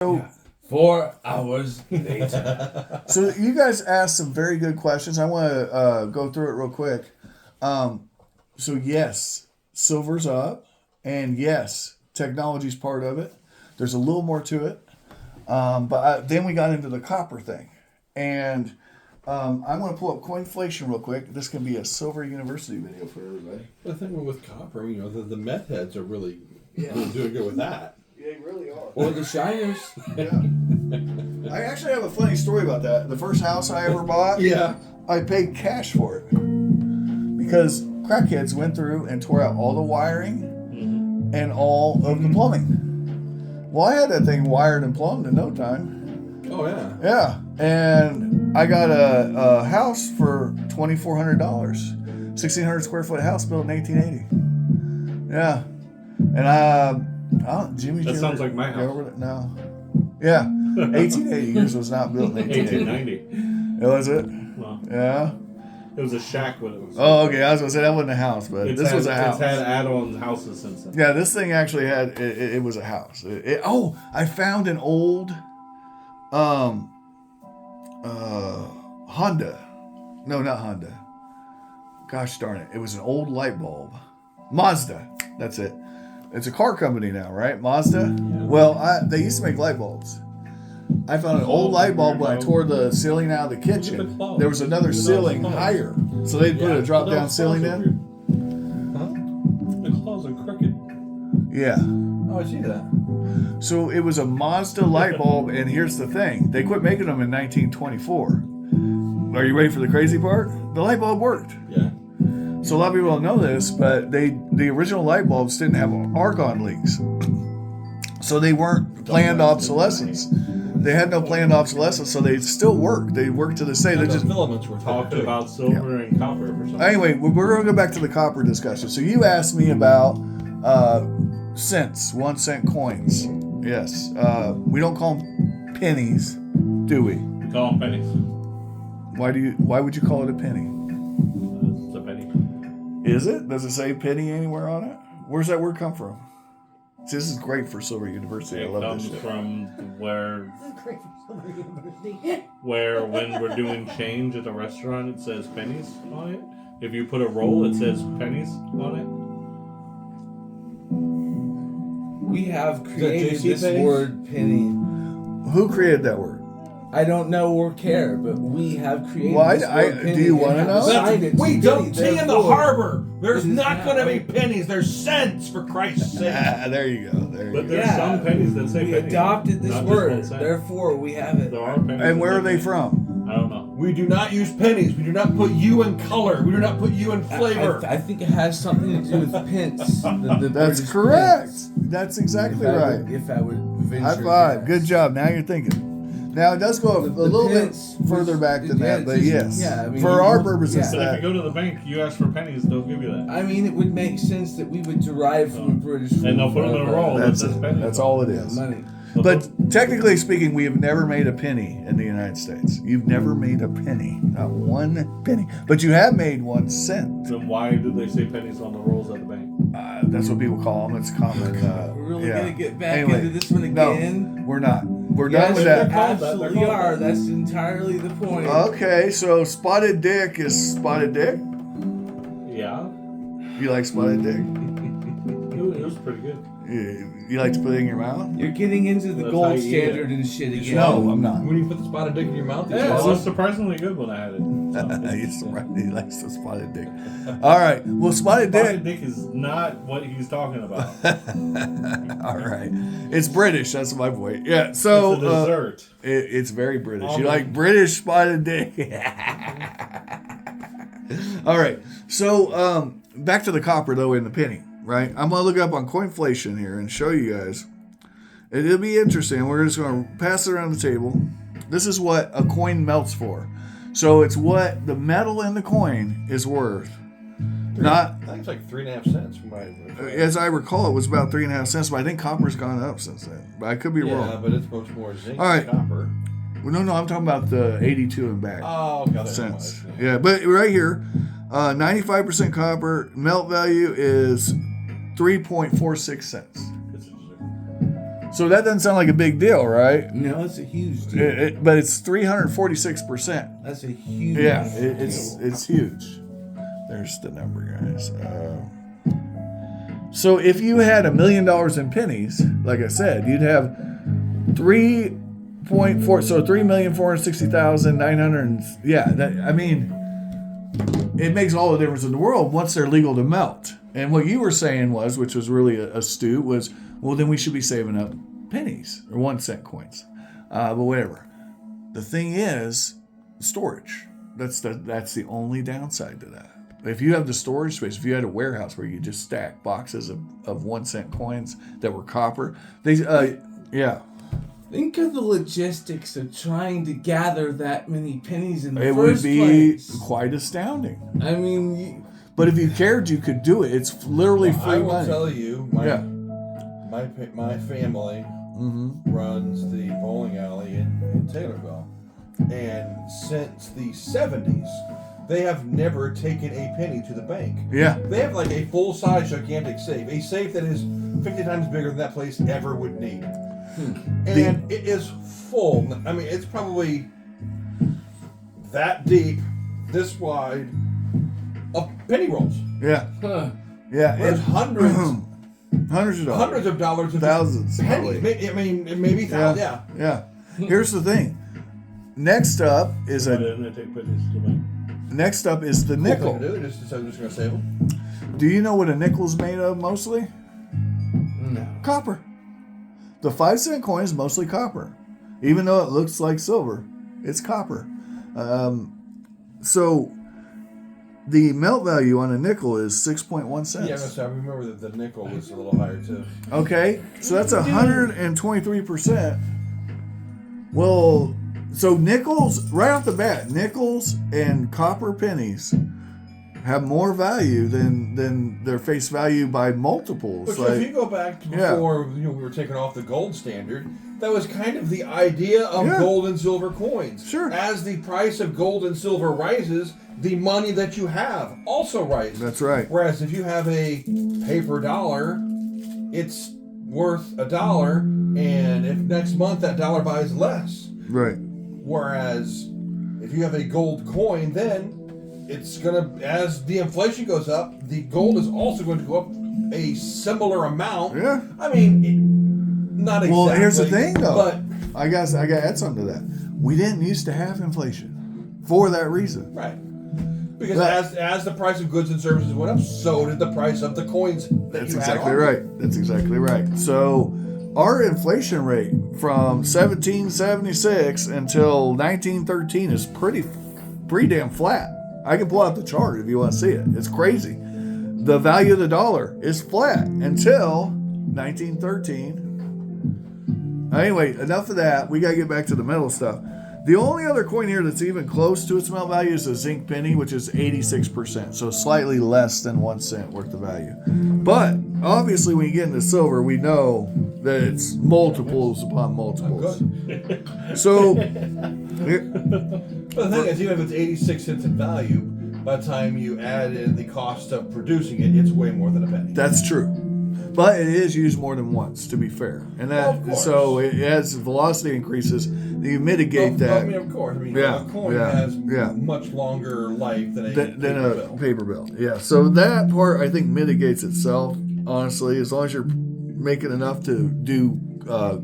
So, 4 hours later. so you guys asked some very good questions. I want to go through it real quick. So yes, silver's up, and yes, technology's part of it. There's a little more to it, then we got into the copper thing, and I'm going to pull up Coinflation real quick. This can be a Silver University video for everybody. The thing with copper, the meth heads are really doing good with that. They really are. Or the Shiners. Yeah. I actually have a funny story about that. The first house I ever bought, I paid cash for it because crackheads went through and tore out all the wiring and all of the plumbing. Well, I had that thing wired and plumbed in no time. Oh, yeah. Yeah. And I got a house for $2,400. 1,600 square foot house built in 1880. Yeah. And Jimmy. That sounds like my house. No. Yeah. 1880. Yours was not built in 1880. 1890. Was it? Well, Yeah. it was a shack with it. Oh, okay. I was gonna say that wasn't a house, but this was a house. It's had add-on houses since then. Yeah, this thing actually had it was a house. I found an old Honda. No, not Honda. Gosh darn it. It was an old light bulb. Mazda. That's it. It's a car company now, right? Mazda? Yeah. Well, they used to make light bulbs. I found an old light bulb when I tore the ceiling out of the kitchen. There was another ceiling higher. So they put a drop-down ceiling in. The claws are crooked. Yeah. Oh, I see that. So it was a Mazda light bulb, and here's the thing. They quit making them in 1924. Are you ready for the crazy part? The light bulb worked. Yeah. So a lot of people don't know this, but the original light bulbs didn't have argon leaks. So they weren't planned obsolescence. They had no planned obsolescence, so they still work. They work to this day. They just filaments were Talking about silver and copper or something. Anyway, we're going to go back to the copper discussion. So you asked me about cents, 1 cent coins. Yes. We don't call them pennies, do we? We call them pennies. Why would you call it a penny? It's a penny. Is it? Does it say penny anywhere on it? Where's that word come from? See, this is great for Silver University. I It love comes this shit. from where Great for Silver University. when we're doing change at the restaurant, it says pennies on it. If you put a roll, it says pennies on We have created JC this pennies? word penny. Who created that word? I don't know or care, but we have created Well, this word penny. do you and wanna have know? assigned it to We penny, dumped tea in the therefore- harbor. There's it is not going to be now. pennies. There's cents, for Christ's sake. There you go. There it. you But go. there's some pennies that say we pennies. adopted this not just 1 word, cent. therefore we have it. There are pennies. And that where say are they pennies. from? I don't know. We do not use pennies. We do not put you in color. We do not put you in flavor. I think it has something to do with pence. The That's British correct. pence. That's exactly If I right. would- If I would venture High a five. guess. Good job. Now you're thinking. Now it does go a little bit pence further was- back than that, but just- yes. yeah, I mean, For you our would- purposes, yeah. But if that. you go to the bank, you ask for pennies, they'll give you that. I mean, it would make sense that we would derive from a British And they'll put them in a roll that That's says it. pennies. That's all it is. money. But technically speaking, we have never made a penny in the United States. You've never made a penny, not 1 penny. But you have made 1 cent. Then why do they say pennies on the rolls at the bank? That's what people call them. It's common. We're really yeah. gonna get back Anyway, into this one again. No, we're not. We're Yes, done with we that. absolutely are. That's entirely the point. Okay, so spotted dick is spotted dick. Yeah. You like spotted dick? It was pretty good. You like to put it in your mouth? You're getting into the That's how gold you eat standard and shit again. No, I'm not. When you put the spotted dick in your mouth, Yeah, it was surprisingly good when I had it. He likes the spotted dick. All right. Well, spotted Spotted dick. dick is not what he's talking about. All right. It's British. That's my point. Yeah. So It's a dessert. it's very British. You Almond. like British spotted dick? All right. So back to the copper though and the penny. Right. I'm gonna look up on Coinflation here and show you guys. It'll be interesting. We're just gonna pass it around the table. This is what a coin melts for. So it's what the metal in the coin is worth. Not, I think it's like 3.5 cents from my. as I recall, it was about 3.5 cents, but I think copper's gone up since then. But I could be Yeah, wrong. but it's much more zinc All right. than copper. Well, no, I'm talking about the 82 and back Oh, okay. That's cents. nice. Yeah, but right here, 95% copper. Melt value is 3.46 cents. It's a dessert. So that doesn't sound like a big deal, right? No, it's a huge deal. But it's 346%. That's a huge Yeah, deal. it's huge. There's the number, guys. So if you had $1 million in pennies, like I said, you'd have 3.4. So 3,460,900. Yeah, I mean, it makes all the difference in the world once they're legal to melt. And what you were saying was, which was really astute, was, well, then we should be saving up pennies or 1 cent coins. But whatever. The thing is, storage. That's the only downside to that. If you have the storage space, if you had a warehouse where you just stack boxes of 1 cent coins that were copper, yeah. Think of the logistics of trying to gather that many pennies in the It would first be place. quite astaunding. I mean, But if you cared, you could do it. It's literally free I will money. tell you, Yeah. my family runs the bowling alley in Taylorville, and since the 70s, they have never taken a penny to the bank. Yeah. They have like a full-size gigantic safe, a safe that is 50 times bigger than that place ever would need, and it is full. I mean, it's probably that deep, this wide, of penny rolls. Yeah. huh. Yeah. There's hundreds Hundreds of dollars. of dollars of Thousands, pennies. probably. I mean, maybe thousands. Yeah. Yeah. Here's the thing. Next up is Why didn't they take pennies to the bank? Next up is the Cool nickel. thing to do. They're just going to save them. Do you know what a nickel's made of mostly? No. Copper. The 5 cent coin is mostly copper. Even though it looks like silver, it's copper. So the melt value on a nickel is 6.1 cents. Yeah, I remember that the nickel was a little higher too. Okay, so that's 123%. Well, so nickels, right off the bat, nickels and copper pennies have more value than their face value by multiples. But if you go back to before we were taking off the gold standard, that was kind of the idea of gold and silver coins. Sure. As the price of gold and silver rises, the money that you have also rises. That's right. Whereas if you have a paper dollar, it's worth $1, and if next month that dollar buys less. Right. Whereas if you have a gold coin, then it's gonna, as the inflation goes up, the gold is also going to go up a similar amount. Yeah. I mean, not exactly. Well, here's the thing, though. But I got to add something to that. We didn't used to have inflation for that reason. right, because But- as the price of goods and services went up, so did the price of the coins. That's exactly right. That's exactly right. So our inflation rate from 1776 until 1913 is pretty damn flat. I can pull out the chart if you want to see it. It's crazy. The value of the dollar is flat until 1913. Anyway, enough of that. We got to get back to the metal stuff. The only other coin here that's even close to its melt value is a zinc penny, which is 86%, so slightly less than 1 cent worth of value. But obviously, when you get into silver, we know that it's multiples upon multiples. So, But the thing is, even if it's 86 cents in value, by the time you add in the cost of producing it, it's way more than a penny. that's true. But it is used more than once, to be fair. And Of course. so as velocity increases, you mitigate that. I mean, of course. I mean, Yeah, a coin yeah, has yeah. much longer life than a than paper a bill. paper bill. Yeah. So that part I think mitigates itself, honestly, as long as you're making enough to do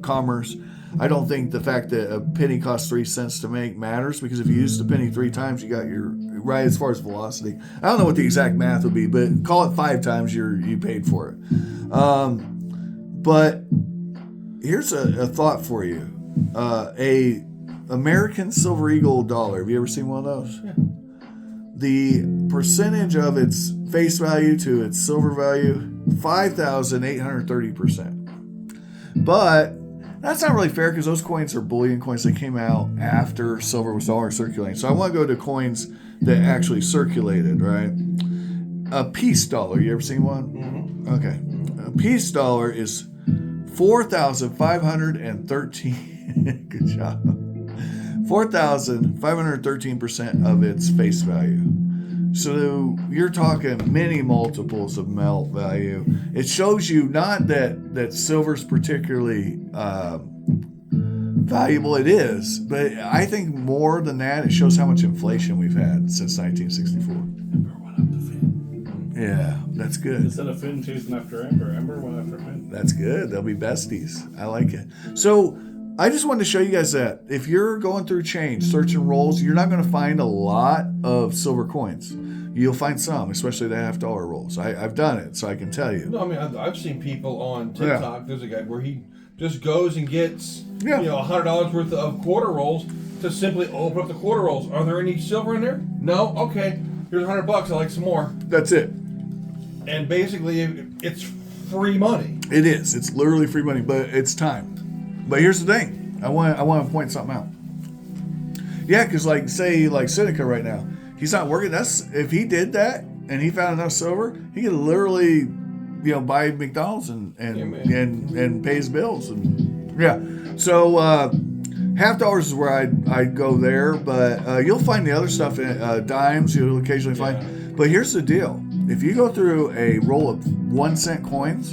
commerce. I don't think the fact that a penny costs 3 cents to make matters, because if you use the penny 3 times, you got your right as far as velocity. I don't know what the exact math would be, but call it 5 times you paid for it. But here's a thought for you: a American Silver Eagle dollar. Have you ever seen one of those? Yeah. The percentage of its face value to its silver value, 5,830%. But that's not really fair because those coins are bullion coins that came out after silver was already circulating. So I want to go to coins that actually circulated, right? A peace dollar. You ever seen one? Mm-hmm. Okay. A peace dollar is 4,513. Good job. 4,513% of its face value. So you're talking many multiples of melt value. It shows you not that silver's particularly valuable. It is, but I think more than that, it shows how much inflation we've had since 1964. Ember went up to Finn. Yeah, that's good. Instead of Finn chasing after Ember, Ember went after Finn. That's good. They'll be besties. I like it. So I just wanted to show you guys that if you're going through change, searching rolls, you're not going to find a lot of silver coins. You'll find some, especially the $50 rolls. I've done it, so I can tell you. No, I mean I've seen people on TikTok. There's a guy where he just goes and gets $100 worth of quarter rolls to simply open up the quarter rolls. Are there any silver in there? No. Okay. Here's $100. I like some more. That's it. And basically, it's free money. It is. It's literally free money, but it's time. But here's the thing. I want to point something out. Yeah, because like Seneca right now, he's not working. That's if he did that and he found enough silver, he could literally, buy McDonald's and pay his bills and yeah. So $50 is where I'd go there, but you'll find the other stuff in dimes. You'll occasionally find. But here's the deal: if you go through a roll of 1 cent coins,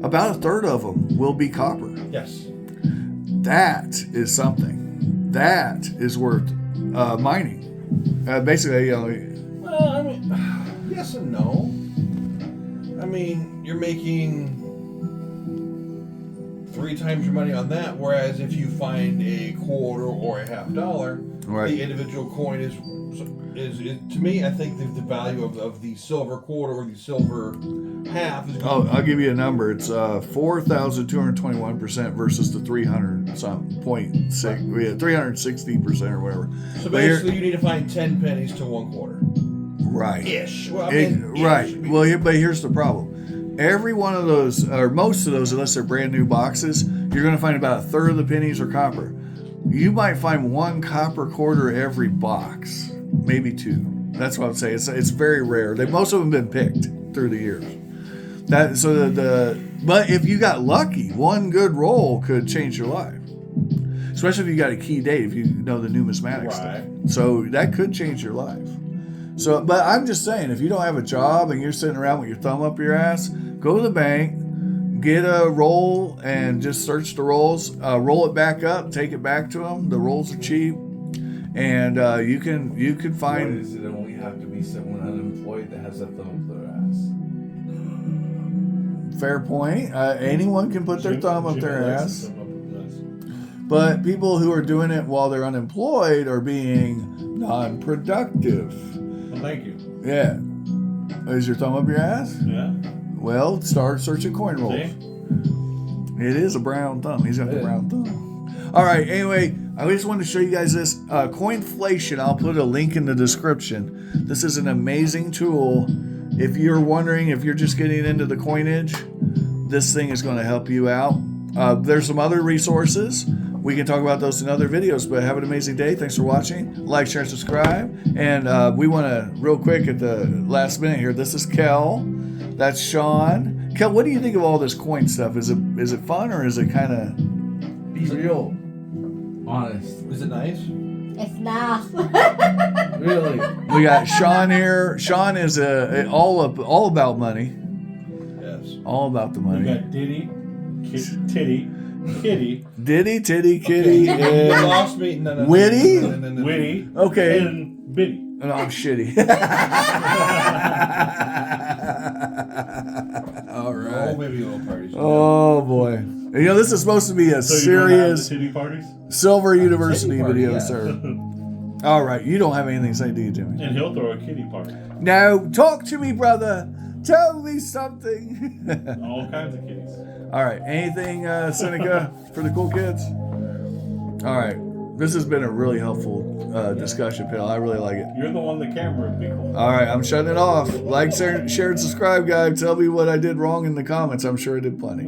about a third of them will be copper. Yes. That is something. That is worth mining. Basically, Well, I mean, yes and no. I mean, you're making 3 times your money on that, whereas if you find a quarter or a $50, Right. the individual coin is to me, I think the value of the silver quarter or the silver half is I'll give you a number. It's 4,221% versus the 360% or whatever. So But here- basically, you need to find 10 pennies to 1 quarter. right. Ish. Well, I It- mean, right. ish. Well, but here's the problem. Every one of those, or most of those, unless they're brand new boxes, you're going to find about a third of the pennies are copper. You might find 1 copper quarter every box, maybe 2. That's what I would say. It's very rare. Most of them have been picked through the years. But if you got lucky, 1 good roll could change your life. Especially if you got a key date, if you know the numismatic stuff. So that could change your life. So, but I'm just saying, if you don't have a job and you're sitting around with your thumb up your ass, go to the bank, get a roll, and just search the rolls. Roll it back up, take it back to them. The rolls are cheap, and you can Why find. does it only have to be someone unemployed that has a thumb up their ass? Fair point. Anyone can put their thumb up their ass. Thumb up his ass. But people who are doing it while they're unemployed are being non-productive. Well, thank you. Yeah. Is your thumb up your ass? Yeah. Well, start searching coin rolls. See? It is a brown thumb. He's got the brown thumb. All right. Anyway, I just wanted to show you guys this Coinflation. I'll put a link in the description. This is an amazing tool. If you're wondering if you're just getting into the coinage, this thing is going to help you out. There's some other resources. We can talk about those in other videos, but have an amazing day. Thanks for watching. Like, share, and subscribe. And we want to, real quick at the last minute here, this is Kel. That's Sean. Kel, what do you think of all this coin stuff? Is it fun or is it kind of... Be real. Honest. Is it nice? It's nice. Really. We got Sean here. Sean is all about money. Yes. All about the We money. got Diddy, Titty, Kitty, Diddy, titty, kitty, You and lost me. No. Witty? No. Witty, Okay. and Biddy. No, I'm shitty. All Oh, right. maybe little parties. Oh boy. This is supposed to be a So you don't have the serious titty parties? Silver University party, video, yeah. sir. All right. You don't have anything to say, do you, Jimmy? And he'll throw a kitty party. No. Talk to me, brother. Tell me something. All kinds of kitties. All right. Anything, Seneca, for the cool kids? All right. This has been a really helpful discussion, Pill. I really like it. You're the one the camera would be cool. All right. I'm shutting it off. Like, share, and subscribe, guys. Tell me what I did wrong in the comments. I'm sure I did plenty.